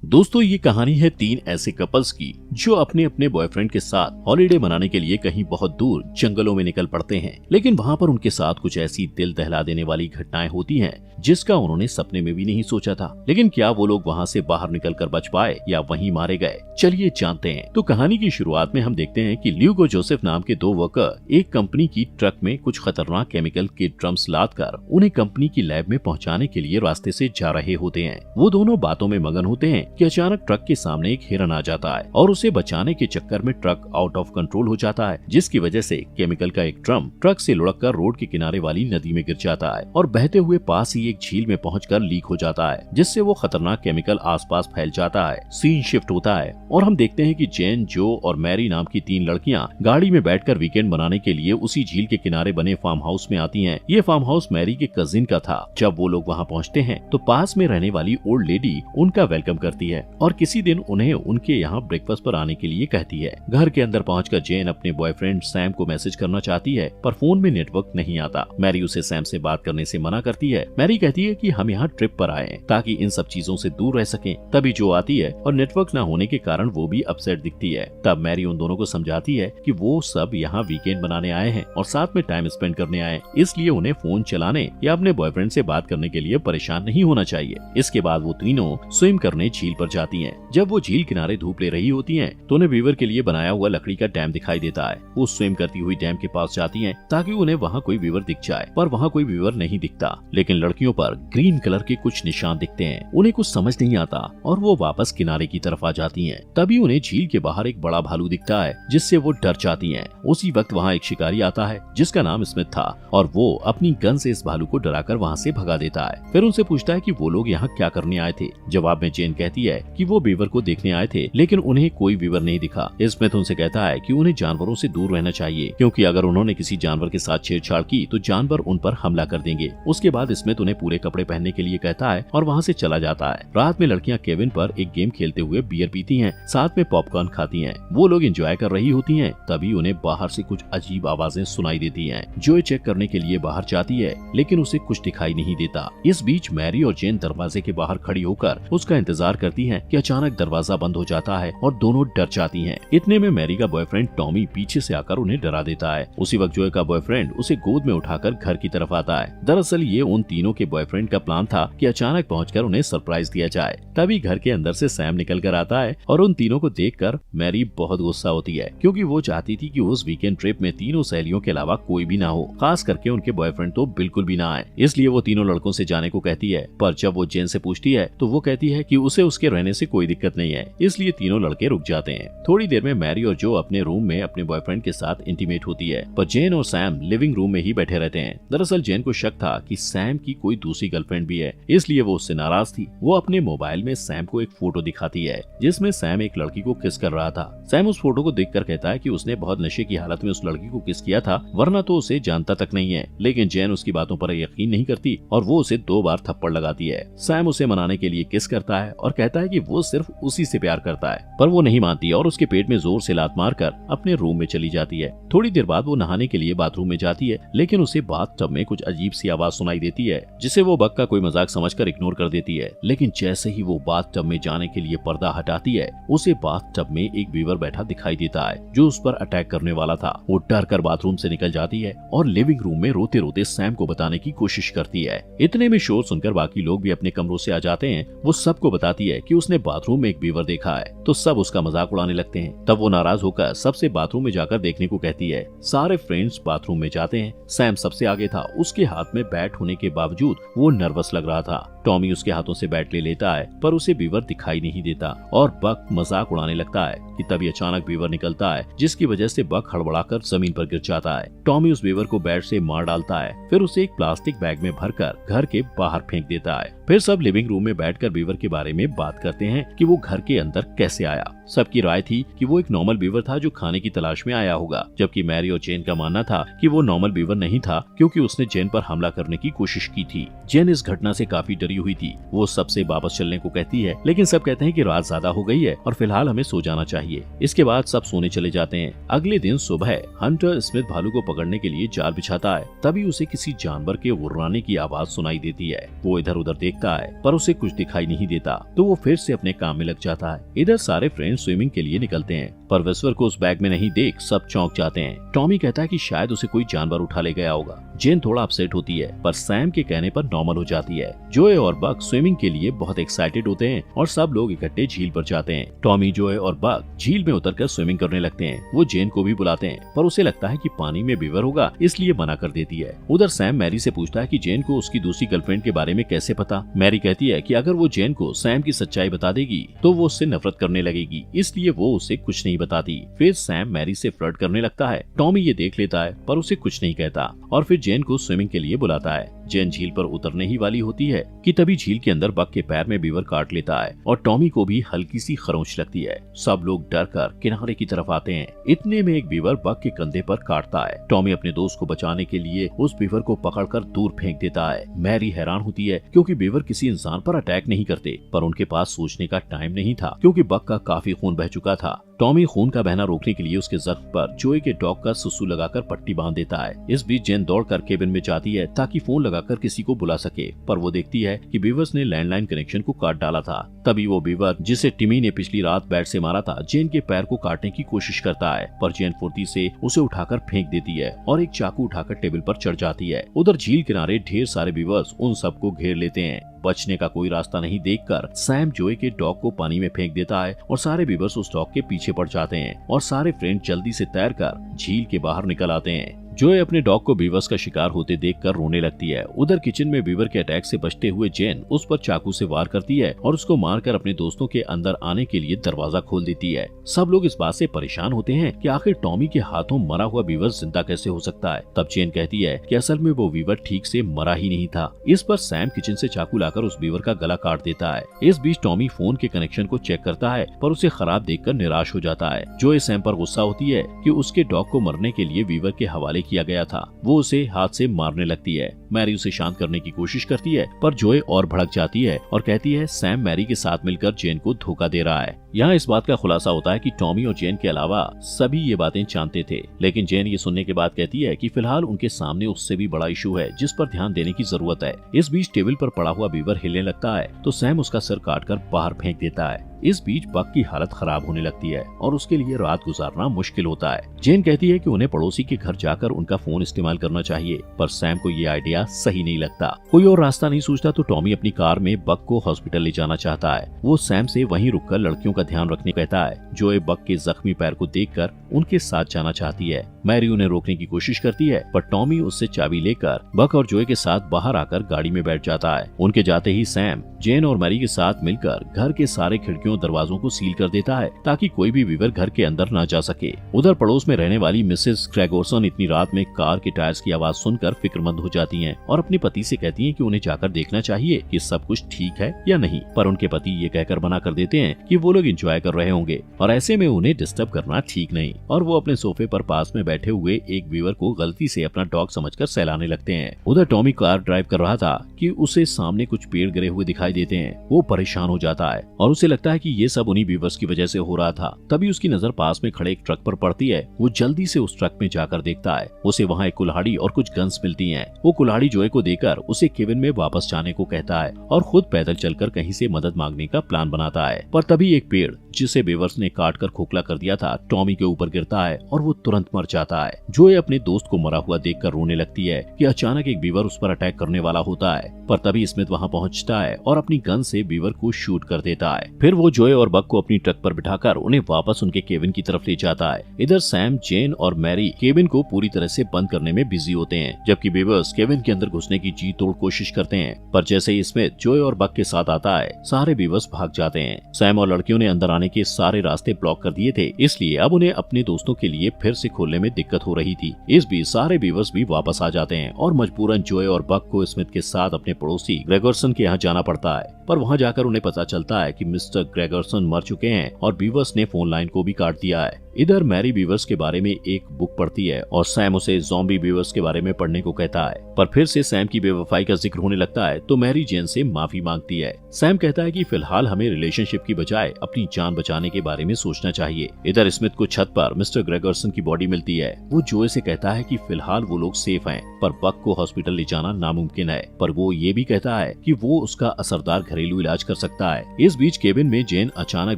दोस्तों ये कहानी है 3 ऐसे कपल्स की जो अपने अपने बॉयफ्रेंड के साथ हॉलिडे मनाने के लिए कहीं बहुत दूर जंगलों में निकल पड़ते हैं। लेकिन वहाँ पर उनके साथ कुछ ऐसी दिल दहला देने वाली घटनाएं होती हैं जिसका उन्होंने सपने में भी नहीं सोचा था। लेकिन क्या वो लोग वहाँ से बाहर निकलकर बच पाए या वहीं मारे गए, चलिए जानते हैं। तो कहानी की शुरुआत में हम देखते हैं कि ल्यूगो जोसेफ नाम के 2 वर्कर एक कंपनी की ट्रक में कुछ खतरनाक केमिकल के ड्रम्स लादकर उन्हें कंपनी की लैब में पहुँचाने के लिए रास्ते से जा रहे होते हैं। वो दोनों बातों में मगन होते हैं कि अचानक ट्रक के सामने एक हिरन आ जाता है और उसे बचाने के चक्कर में ट्रक आउट ऑफ कंट्रोल हो जाता है, जिसकी वजह से केमिकल का एक ड्रम ट्रक से लुढ़ककर रोड के किनारे वाली नदी में गिर जाता है और बहते हुए पास ही एक झील में पहुंचकर लीक हो जाता है, जिससे वो खतरनाक केमिकल आसपास फैल जाता है। सीन शिफ्ट होता है और हम देखते हैं कि जेन, जो और मैरी नाम की 3 लड़कियां गाड़ी में बैठकर वीकेंड बनाने के लिए उसी झील के किनारे बने फार्म हाउस में आती हैं। ये फार्म हाउस मैरी के कजिन का था। जब वो लोग वहाँ पहुँचते हैं तो पास में रहने वाली ओल्ड लेडी उनका वेलकम करती है और किसी दिन उन्हें उनके यहाँ ब्रेकफास्ट पर आने के लिए कहती है। घर के अंदर पहुंचकर जेन अपने बॉयफ्रेंड सैम को मैसेज करना चाहती है पर फोन में नेटवर्क नहीं आता। मैरी उसे सैम से बात करने से मना करती है। मैरी कहती है कि हम यहाँ ट्रिप पर आए ताकि इन सब चीजों से दूर रह सकें। तभी जो आती है और नेटवर्क न होने के कारण वो भी अपसेट दिखती है। तब मैरी उन दोनों को समझाती है कि वो सब यहाँ वीकेंड बनाने आए हैं और साथ में टाइम स्पेंड करने आए, इसलिए उन्हें फोन चलाने या अपने बॉयफ्रेंड से बात करने के लिए परेशान नहीं होना चाहिए। इसके बाद वो तीनों स्विम करने झील पर जाती हैं। जब वो झील किनारे धूप ले रही होती हैं तो उन्हें वीवर के लिए बनाया हुआ लकड़ी का डैम दिखाई देता है। वो स्विम करती हुई डैम के पास जाती हैं ताकि उन्हें वहाँ कोई वीवर दिख जाए, पर वहाँ कोई वीवर नहीं दिखता। लेकिन लड़कियों पर ग्रीन कलर के कुछ निशान दिखते हैं। उन्हें कुछ समझ नहीं आता और वो वापस किनारे की तरफ आ जाती हैं। तभी उन्हें झील के बाहर एक बड़ा भालू दिखता है जिससे वो डर जाती हैं। उसी वक्त वहाँ एक शिकारी आता है जिसका नाम स्मिथ था और वो अपनी गन से इस भालू को डराकर वहाँ से भगा देता है। फिर उनसे पूछता है कि वो लोग यहाँ क्या करने आए थे। जवाब में जेन कहती है कि वो बीवर को देखने आए थे लेकिन उन्हें कोई बीवर नहीं दिखा। स्मिथ उनसे कहता है कि उन्हें जानवरों से दूर रहना चाहिए क्योंकि अगर उन्होंने किसी जानवर के साथ छेड़छाड़ की तो जानवर उन पर हमला कर देंगे। उसके बाद स्मिथ उन्हें पूरे कपड़े पहनने के लिए कहता है और वहाँ से चला जाता है। रात में लड़कियाँ केविन पर एक गेम खेलते हुए बियर पीती हैं, साथ में पॉपकॉर्न खाती हैं। वो लोग एंजॉय कर रही होती हैं। तभी उन्हें बाहर से कुछ अजीब आवाजें सुनाई देती हैं। जो चेक करने के लिए बाहर जाती है लेकिन उसे कुछ दिखाई नहीं देता। इस बीच मैरी और जेन दरवाजे के बाहर खड़ी होकर उसका इंतजार करती हैं कि अचानक दरवाजा बंद हो जाता है और दोनों डर जाती हैं। इतने में मैरी का बॉयफ्रेंड टॉमी पीछे से आकर उन्हें डरा देता है। उसी वक्त जोए का बॉयफ्रेंड उसे गोद में उठाकर घर की तरफ आता है। दरअसल ये उन तीनों के बॉयफ्रेंड का प्लान था कि अचानक पहुंचकर उन्हें सरप्राइज दिया जाए। तभी घर के अंदर से सैम निकल कर आता है और उन तीनों को देखकर मैरी बहुत गुस्सा होती है क्योंकि वो चाहती थी कि उस वीकेंड ट्रिप में तीनों सहेलियों के अलावा कोई भी ना हो, खास करके उनके बॉयफ्रेंड तो बिल्कुल भी ना आए। इसलिए वो तीनों लड़कों से जाने को कहती है, पर जब वो जेन से पूछती है तो वो कहती है कि उसे उसके रहने से कोई दिक्कत नहीं है। इसलिए तीनों लड़के रुक जाते हैं। थोड़ी देर में मैरी और जो अपने रूम में अपने बॉयफ्रेंड के साथ इंटीमेट होती है, पर जेन और सैम लिविंग रूम में ही बैठे रहते हैं। दरअसल जेन को शक था कि सैम की कोई दूसरी गर्लफ्रेंड भी है, इसलिए वो उससे नाराज थी। वो अपने मोबाइल में सैम को एक फोटो दिखाती है जिसमें सैम एक लड़की को किस कर रहा था। सैम उस फोटो को देखकर कहता है कि उसने बहुत नशे की हालत में उस लड़की को किस किया था, वरना तो उसे जानता तक नहीं है। लेकिन जेन उसकी बातों पर यकीन नहीं करती और वो उसे 2 बार थप्पड़ लगाती है। सैम उसे मनाने के लिए किस करता है और कहता है कि वो सिर्फ उसी से प्यार करता है, पर वो नहीं मानती और उसके पेट में जोर से लात मारकर अपने रूम में चली जाती है। थोड़ी देर बाद वो नहाने के लिए बाथरूम में जाती है लेकिन उसे बाथटब में कुछ अजीब सी आवाज सुनाई देती है जिसे वो बग का कोई मजाक समझकर इग्नोर कर देती है। लेकिन जैसे ही वो बाथटब में जाने के लिए पर्दा हटाती है उसे बाथटब में एक बीवर बैठा दिखाई देता है जो उस पर अटैक करने वाला था। वो डर कर बाथरूम से निकल जाती है और लिविंग रूम में रोते रोते सैम को बताने की कोशिश करती है। इतने में शोर सुनकर बाकी लोग भी अपने कमरों से आ जाते हैं। वो सबको बताती है कि उसने बाथरूम में एक बीवर देखा है, तो सब उसका मजाक उड़ाने लगते हैं। तब वो नाराज होकर सबसे बाथरूम में जाकर देखने को कहती है। सारे फ्रेंड्स बाथरूम में जाते हैं। सैम सबसे आगे था। उसके हाथ में बैट होने के बावजूद वो नर्वस लग रहा था। टॉमी उसके हाथों से बैट ले लेता है पर उसे बीवर दिखाई नहीं देता और बक मजाक उड़ाने लगता है कि तभी अचानक बीवर निकलता है जिसकी वजह से बक हड़बड़ाकर जमीन पर गिर जाता है। टॉमी उस बीवर को बैट से मार डालता है, फिर उसे एक प्लास्टिक बैग में भरकर घर के बाहर फेंक देता है। फिर सब लिविंग रूम में बैठकर बीवर के बारे में बात करते हैं कि वो घर के अंदर कैसे आया। सबकी राय थी कि वो एक नॉर्मल बीवर था जो खाने की तलाश में आया होगा, जबकि मैरी और जेन का मानना था कि वो नॉर्मल बीवर नहीं था क्योंकि उसने जेन पर हमला करने की कोशिश की थी। जेन इस घटना से काफी डरी हुई थी। वो सबसे वापस चलने को कहती है, लेकिन सब कहते हैं कि रात ज्यादा हो गई है और फिलहाल हमें सो जाना चाहिए। इसके बाद सब सोने चले जाते हैं। अगले दिन सुबह हंटर स्मिथ भालू को पकड़ने के लिए जाल बिछाता है, तभी उसे किसी जानवर के उर्राने की आवाज सुनाई देती है। वो इधर उधर देखता है पर उसे कुछ दिखाई नहीं देता, तो वो फिर से अपने काम में लग जाता है। इधर सारे फ्रेंड्स स्विमिंग के लिए निकलते हैं, पर विस्पर को उस बैग में नहीं देख सब चौंक जाते हैं। टॉमी कहता है कि शायद उसे कोई जानवर उठा ले गया होगा। जेन थोड़ा अपसेट होती है, पर सैम के कहने पर नॉर्मल हो जाती है। जोए और बक स्विमिंग के लिए बहुत एक्साइटेड होते हैं और सब लोग इकट्ठे झील पर जाते हैं। टॉमी, जोए और बक झील में उतरकर स्विमिंग करने लगते हैं। वो जेन को भी बुलाते हैं, पर उसे लगता है कि पानी में बीवर होगा, इसलिए मना कर देती है। उधर सैम मैरी से पूछता है कि जेन को उसकी दूसरी गर्लफ्रेंड के बारे में कैसे पता। मैरी कहती है कि अगर वो जेन को सैम की सच्चाई बता देगी तो वो उससे नफरत करने लगेगी, इसलिए वो उसे कुछ नहीं बताती। फिर सैम मैरी से फ्लर्ट करने लगता है। टॉमी ये देख लेता है पर उसे कुछ नहीं कहता और फिर जेन को स्विमिंग के लिए बुलाता है। जेन झील पर उतरने ही वाली होती है कि तभी झील के अंदर बक के पैर में बीवर काट लेता है और टॉमी को भी हल्की सी खरोंच लगती है। सब लोग डर कर किनारे की तरफ आते हैं। इतने में एक बीवर बक के कंधे पर काटता है। टॉमी अपने दोस्त को बचाने के लिए उस बीवर को पकड़कर दूर फेंक देता है। मैरी हैरान होती है क्योंकि बीवर किसी इंसान पर अटैक नहीं करते, पर उनके पास सोचने का टाइम नहीं था क्योंकि बक का काफी खून बह चुका था। टॉमी खून का बहना रोकने के लिए उसके जख्म पर जोए के डॉग का सुसु लगाकर पट्टी बांध देता है। इस बीच जेन दौड़कर केबिन में जाती है ताकि फोन लगाकर किसी को बुला सके, पर वो देखती है कि बीवर्स ने लैंडलाइन कनेक्शन को काट डाला था। तभी वो बीवर जिसे टिमी ने पिछली रात बैट से मारा था, जेन के पैर को काटने की कोशिश करता है, पर जेन फुर्ती से उसे उठाकर फेंक देती है और एक चाकू उठाकर टेबल पर चढ़ जाती है। उधर झील किनारे ढेर सारे बीवर्स उन सबको घेर लेते हैं। बचने का कोई रास्ता नहीं देखकर सैम जोए के डॉग को पानी में फेंक देता है और सारे बीवर्स उस डॉग के पीछे पड़ जाते हैं और सारे फ्रेंड जल्दी से तैरकर झील के बाहर निकल आते हैं। जोए अपने डॉग को बीवर्स का शिकार होते देखकर रोने लगती है। उधर किचन में बीवर के अटैक से बचते हुए जेन उस पर चाकू से वार करती है और उसको मारकर अपने दोस्तों के अंदर आने के लिए दरवाजा खोल देती है। सब लोग इस बात से परेशान होते हैं कि आखिर टॉमी के हाथों मरा हुआ बीवर जिंदा कैसे हो सकता है। तब जेन कहती है कि असल में वो बीवर ठीक से मरा ही नहीं था। इस पर सैम किचन से चाकू लाकर उस बीवर का गला काट देता है। इस बीच टॉमी फोन के कनेक्शन को चेक करता है, पर उसे खराब देखकर निराश हो जाता है। जोए सैम पर गुस्सा होती है कि उसके डॉग को मरने के लिए बीवर के हवाले किया गया था। वो उसे हाथ से मारने लगती है। मैरी उसे शांत करने की कोशिश करती है, पर जोए और भड़क जाती है और कहती है सैम मैरी के साथ मिलकर जेन को धोखा दे रहा है। यहाँ इस बात का खुलासा होता है कि टॉमी और जेन के अलावा सभी ये बातें जानते थे, लेकिन जेन ये सुनने के बाद कहती है कि फिलहाल उनके सामने उससे भी बड़ा इशू है जिस पर ध्यान देने की जरूरत है। इस बीच टेबल पर पड़ा हुआ बीवर हिलने लगता है तो सैम उसका सिर काटकर बाहर फेंक देता है। इस बीच बक की हालत खराब होने लगती है और उसके लिए रात गुजारना मुश्किल होता है। जेन कहती है कि उन्हें पड़ोसी के घर जाकर उनका फोन इस्तेमाल करना चाहिए, पर सैम को ये आइडिया सही नहीं लगता। कोई और रास्ता नहीं सूझता तो टॉमी अपनी कार में बक को हॉस्पिटल ले जाना चाहता है। वो सैम से वहीं रुककर लड़कियों का ध्यान रखने कहता है। जोए बक के जख्मी पैर को देखकर उनके साथ जाना चाहती है। मैरी उन्हें रोकने की कोशिश करती है, पर टॉमी उससे चाबी लेकर बक और जोए के साथ बाहर आकर गाड़ी में बैठ जाता है। उनके जाते ही सैम जेन और मैरी के साथ मिलकर घर के सारे खिड़कियों दरवाजों को सील कर देता है ताकि कोई भी वीवर घर के अंदर न जा सके। उधर पड़ोस में रहने वाली मिसेस ग्रेगोरसन इतनी रात में कार के टायर्स की आवाज सुनकर फिक्रमंद हो जाती हैं और अपने पति से कहती हैं कि उन्हें जाकर देखना चाहिए कि सब कुछ ठीक है या नहीं, पर उनके पति ये कहकर मना कर देते हैं कि वो लोग एंजॉय कर रहे होंगे और ऐसे में उन्हें डिस्टर्ब करना ठीक नहीं, और वो अपने सोफे पर पास में बैठे हुए एक वीवर को गलती से अपना डॉग समझकर सहलाने लगते हैं। उधर टॉमी कार ड्राइव कर रहा था कि उसे सामने कुछ पेड़ गिरे हुए दिखाई देते हैं। वो परेशान हो जाता है और उसे लगता है कि ये सब उन्हीं वीवर्स की वजह से हो रहा था। तभी उसकी नजर पास में खड़े एक ट्रक पर पड़ती है। वो जल्दी से उस ट्रक में जाकर देखता है। उसे वहाँ एक कुल्हाड़ी और कुछ गन्स मिलती हैं। वो कुल्हाड़ी जोए को देकर उसे केबिन में वापस जाने को कहता है और खुद पैदल चलकर कहीं से मदद मांगने का प्लान बनाता है। पर तभी एक पेड़ जिसे वीवर्स ने काट कर खोखला कर दिया था टॉमी के ऊपर गिरता है और वो तुरंत मर जाता है। जोए अपने दोस्त को मरा हुआ देखकर रोने लगती है कि अचानक एक वीवर उस पर अटैक करने वाला होता है, पर तभी स्मिथ वहाँ पहुँचता है और अपनी गन से वीवर को शूट कर देता है। फिर वो जोए और बक को अपनी ट्रक पर बिठाकर उन्हें वापस उनके केबिन की तरफ ले जाता है। इधर सैम, जेन और मैरी केबिन को पूरी तरह से बंद करने में बिजी होते हैं, जबकि वीवर्स केबिन के अंदर घुसने की जी तोड़ कोशिश करते हैं। पर जैसे ही स्मिथ जोए और बक के साथ आता है, सारे वीवर्स भाग जाते हैं। सैम और लड़कियों ने अंदर आने के सारे रास्ते ब्लॉक कर दिए थे, इसलिए अब उन्हें अपने दोस्तों के लिए फिर से खोलने में दिक्कत हो रही थी। इस बीच सारे वीवर्स भी वापस आ जाते हैं और मजबूरन जोए और बक को स्मिथ के साथ अपने पड़ोसी ग्रेगोरसन के यहाँ जाना पड़ता है। पर वहाँ जाकर उन्हें पता चलता है कि मिस्टर ग्रेगरसन मर चुके हैं और बीवर्स ने फोन लाइन को भी काट दिया है। इधर मैरी बीवर्स के बारे में एक बुक पढ़ती है और सैम उसे ज़ॉम्बी बीवर्स के बारे में पढ़ने को कहता है, पर फिर से सैम की बेवफाई का जिक्र होने लगता है तो मैरी जेन से माफी मांगती है। सैम कहता है कि फिलहाल हमें रिलेशनशिप की बजाय अपनी जान बचाने के बारे में सोचना चाहिए। इधर स्मिथ को छत पर मिस्टर ग्रेगरसन की बॉडी मिलती है। वो जोए से कहता है कि फिलहाल वो लोग सेफ हैं, पर बक को हॉस्पिटल ले जाना नामुमकिन है, पर वो ये भी कहता है कि वो उसका असरदार घरेलू इलाज कर सकता है। इस बीच केबिन में जेन अचानक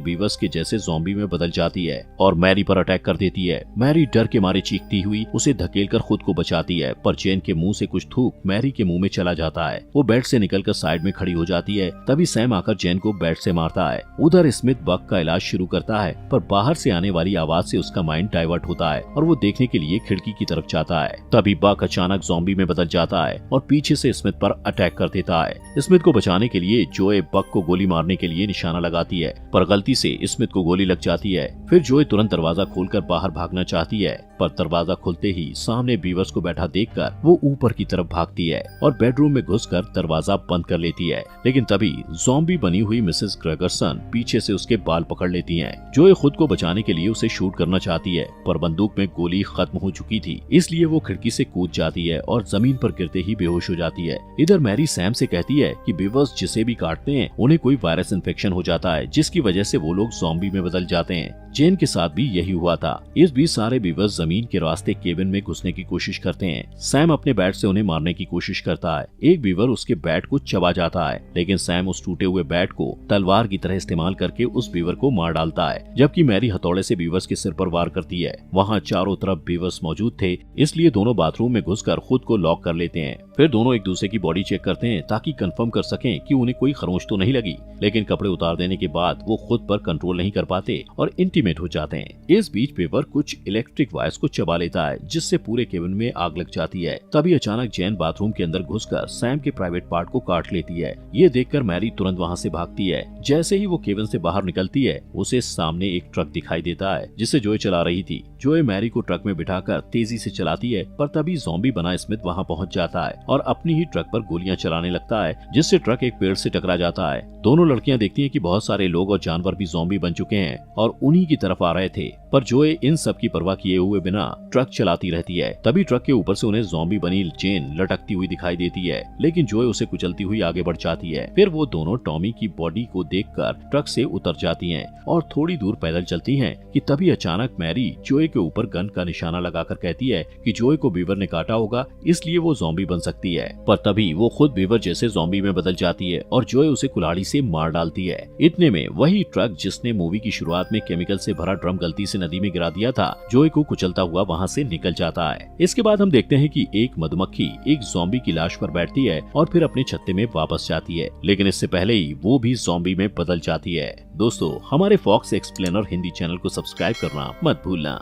बीवर्स के जैसे ज़ॉम्बी में बदल जाती है और मैरी पर अटैक कर देती है। मैरी डर के मारे चीखती हुई उसे धकेलकर खुद को बचाती है, पर जेन के मुंह से कुछ थूक मैरी के मुंह में चला जाता है। वो बेड से निकलकर साइड में खड़ी हो जाती है। तभी सैम आकर जेन को बेड से मारता है। उधर स्मिथ बक का इलाज शुरू करता है, पर बाहर से आने वाली आवाज से उसका माइंड डाइवर्ट होता है और वो देखने के लिए खिड़की की तरफ जाता है। तभी बक अचानक ज़ॉम्बी में बदल जाता है और पीछे से स्मिथ पर अटैक कर देता है। स्मिथ को बचाने के लिए जोए बक को गोली मारने के लिए निशाना लगाती है, पर गलती से स्मिथ को गोली लग जाती है। फिर जोए तुरंत दरवाजा खोलकर बाहर भागना चाहती है, पर दरवाजा खुलते ही सामने बीवर्स को बैठा देखकर वो ऊपर की तरफ भागती है और बेडरूम में घुसकर दरवाजा बंद कर लेती है। लेकिन तभी ज़ॉम्बी बनी हुई मिसेस ग्रेगरसन पीछे से उसके बाल पकड़ लेती हैं। जोए खुद को बचाने के लिए उसे शूट करना चाहती है, पर बंदूक में गोली खत्म हो चुकी थी, इसलिए वो खिड़की से कूद जाती है और जमीन पर गिरते ही बेहोश हो जाती है। इधर मैरी सैम से कहती है कि बीवर्स जिसे भी काटते हैं उन्हें कोई वायरस इन्फेक्शन हो जाता है, जिसकी वजह से वो लोग ज़ॉम्बी में बदल जाते हैं। जेन के साथ भी यही हुआ था। इस बीच सारे बीवर्स जमीन के रास्ते केबिन में घुसने की कोशिश करते हैं। सैम अपने बैट से उन्हें मारने की कोशिश करता है। एक बीवर उसके बैट को चबा जाता है, लेकिन सैम उस टूटे हुए बैट को तलवार की तरह इस्तेमाल करके उस बीवर को मार डालता है, जबकि मैरी हथौड़े से बीवर्स के सिर पर वार करती है। वहाँ चारों तरफ बीवर्स मौजूद थे, इसलिए दोनों बाथरूम में घुसकर खुद को लॉक कर लेते हैं। फिर दोनों एक दूसरे की बॉडी चेक करते हैं ताकि कंफर्म कर सकें कि उन्हें कोई खरोंच तो नहीं लगी, लेकिन कपड़े उतार देने के बाद वो खुद पर कंट्रोल नहीं कर पाते और इंटीमेट हो जाते हैं। इस बीच बीवर कुछ इलेक्ट्रिक वायर्स को चबा लेता है, जिससे पूरे केबिन में आग लग जाती है। तभी अचानक जेन बाथरूम के अंदर घुसकर सैम के प्राइवेट पार्ट को काट लेती है। ये देखकर मैरी तुरंत वहाँ से भागती है। जैसे ही वो केबिन से बाहर निकलती है, उसे सामने एक ट्रक दिखाई देता है जिसे जोए चला रही थी। जोए मैरी को ट्रक में बिठाकर तेजी से चलाती है, पर तभी ज़ॉम्बी बना स्मिथ वहाँ पहुँच जाता है और अपनी ही ट्रक पर गोलियां चलाने लगता है, जिससे ट्रक एक पेड़ से टकरा जाता है। दोनों लड़कियां देखती हैं कि बहुत सारे लोग और जानवर भी ज़ॉम्बी बन चुके हैं और उन्हीं की तरफ आ रहे थे, पर जोए इन सब की परवाह किए हुए बिना ट्रक चलाती रहती है। तभी ट्रक के ऊपर से उन्हें ज़ॉम्बी बनी जेन लटकती हुई दिखाई देती है, लेकिन जोए उसे कुचलती हुई आगे बढ़ जाती है। फिर वो दोनों टॉमी की बॉडी को देखकर ट्रक से उतर जाती हैं और थोड़ी दूर पैदल चलती हैं कि तभी अचानक मैरी जोए के ऊपर गन का निशाना लगाकर कहती है कि जोए को बीवर ने काटा होगा, इसलिए वो ज़ॉम्बी बन सकती है। पर तभी वो खुद बीवर जैसे ज़ॉम्बी में बदल जाती है और जोए उसे कुल्हाड़ी से मार डालती है। इतने में वही ट्रक जिसने मूवी की शुरुआत में केमिकल से भरा ड्रम गलती से नदी में गिरा दिया था, जोए को कुचलता हुआ वहाँ से निकल जाता है। इसके बाद हम देखते हैं कि एक मधुमक्खी एक ज़ॉम्बी की लाश पर बैठती है और फिर अपने छत्ते में वापस जाती है, लेकिन इससे पहले ही वो भी ज़ॉम्बी में बदल जाती है। दोस्तों, हमारे फॉक्स एक्सप्लेनर हिंदी चैनल को सब्सक्राइब करना मत भूलना।